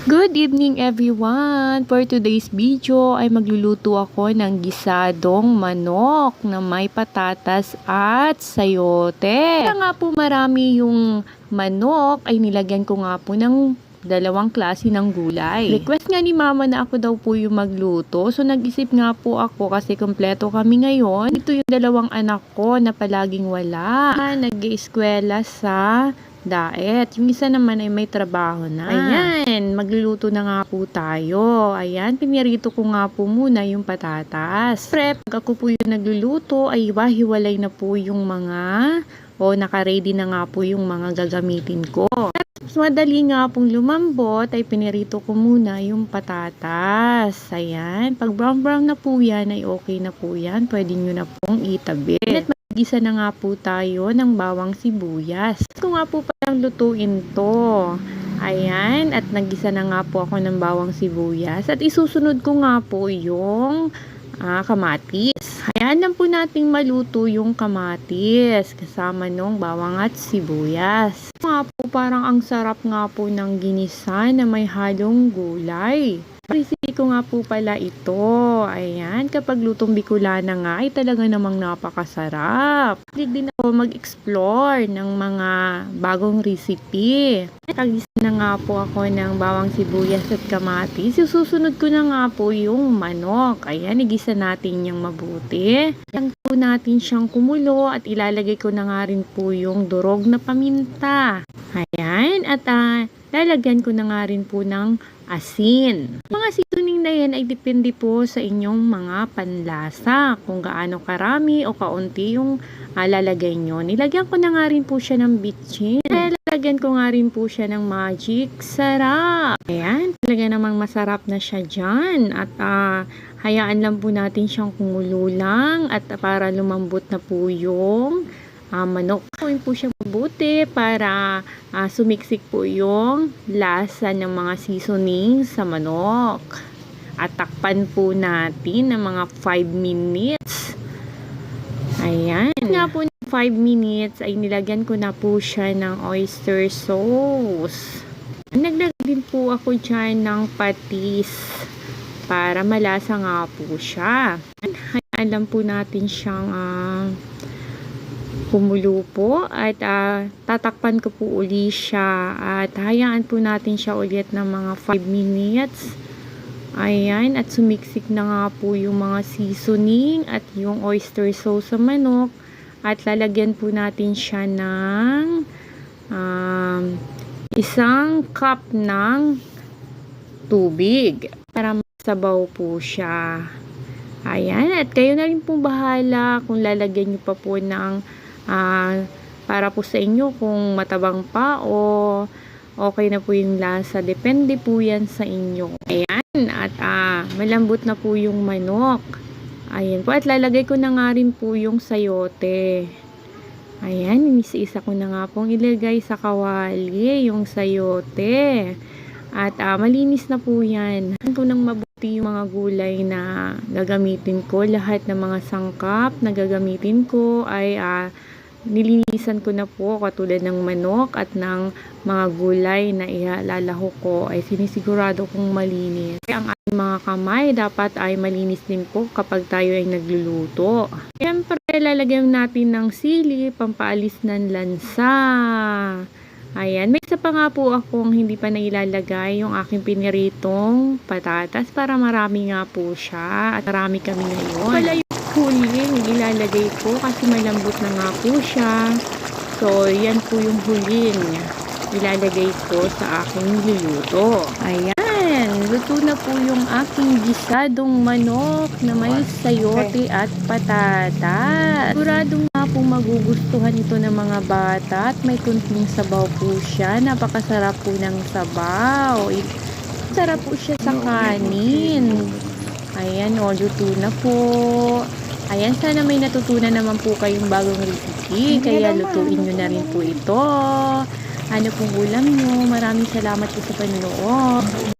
Good evening everyone! For today's video ay magluluto ako ng gisadong manok na may patatas at sayote. Kaya nga po marami yung manok ay nilagyan ko nga po ng dalawang klase ng gulay. Request nga ni mama na ako daw po yung magluto. So nag-isip nga po ako kasi kompleto kami ngayon. Ito yung dalawang anak ko na palaging wala. Nag-eskwela sa diet. Yung isa naman ay may trabaho na. Ayan, magluluto na nga po tayo. Ayan, pinirito ko nga po muna yung patatas. Prep, pag ako po yung nagluluto, ay hiwa-hiwalay na po yung mga naka-ready na nga po yung mga gagamitin ko. Mas madali nga pong lumambot ay pinirito ko muna yung patatas. Ayan, pag brown na po yan ay okay na po yan. Pwede nyo na pong itabi. At magisa na nga po tayo ng bawang sibuyas. Kung nga po palang lutuin to. Ayan, at nagisa na nga po ako ng bawang sibuyas. At isusunod ko nga po yung kamatis. Hayaan lang po nating maluto yung kamatis kasama nung bawang at sibuyas. Nga po parang ang sarap nga po ng ginisa na may halong gulay. Recipe ko nga po pala ito. Ayan, kapag lutong Bicolana nga ay talaga namang napakasarap. Hilig din ako mag-explore ng mga bagong recipe. Kagisa na nga po ako ng bawang sibuyas at kamatis. Susunod ko na nga po yung manok. Ayan, igisa natin yung mabuti. Ayan po natin siyang kumulo at ilalagay ko na nga rin po yung durog na paminta. Ayan, at lalagyan ko na nga rin po ng asin. Mga seasoning na yan ay depende po sa inyong mga panlasa. Kung gaano karami o kaunti yung lalagay nyo. Nilagyan ko na nga rin po siya ng bitchin. Lalagyan ko nga rin po siya ng magic sarap. Ayan, talaga namang masarap na siya dyan. At hayaan lang po natin siyang kumulo lang at para lumambot na po yung manok. Gawin po siya mabuti para sumiksik po yung lasa ng mga seasoning sa manok. At takpan po natin ng mga 5 minutes. Ayan. Nga po ng 5 minutes ay nilagyan ko na po siya ng oyster sauce. Naglagay din po ako dyan ng patis para malasa nga po siya. Hayaan lang po natin siyang kumulo po at tatakpan ko po uli siya at hayaan po natin siya ulit ng mga 5 minutes. Ayan, at sumiksik na nga po yung mga seasoning at yung oyster sauce sa manok at lalagyan po natin siya ng 1 cup ng tubig para masabaw po siya. Ayan, at kayo na rin po bahala kung lalagyan nyo pa po ng para po sa inyo kung matabang pa o okay na po yung lasa. Depende po yan sa inyo. Ayan, at malambot na po yung manok. Ayan po, at lalagay ko na nga rin po yung sayote. Ayan, isa-isa ko na nga pong ilagay sa kawali yung sayote. At malinis na po yan. Ito nang mabuti yung mga gulay na gagamitin ko. Lahat ng mga sangkap na gagamitin ko ay nilinisan ko na po katulad ng manok at ng mga gulay na ilalahok ko ay sinisigurado kong malinis. Ang ating mga kamay dapat ay malinis din po kapag tayo ay nagluluto. Siyempre, lalagyan natin ng sili, pampaalis ng lansa. Ayan, may isa pa nga po akong hindi pa nailalagay yung aking piniritong patatas para marami nga po siya at marami kami ngayon. Wala yung huling ilalagay ko kasi malambot na nga po siya. So, yan po yung huling ilalagay ko sa aking niluluto. Ayan, luto na po yung aking gisadong manok na may sayote at patatas. Siguradong nga po magugustuhan ito ng mga bata at may kunting sabaw po siya. Napakasarap po ng sabaw. Sarap po siya sa kanin. Ayan, luto na po. Ayan, sana may natutunan naman po kayong bagong recipe. Kaya lutuin nyo na rin po ito. Ano pong ulam nyo? Maraming salamat po sa panonood.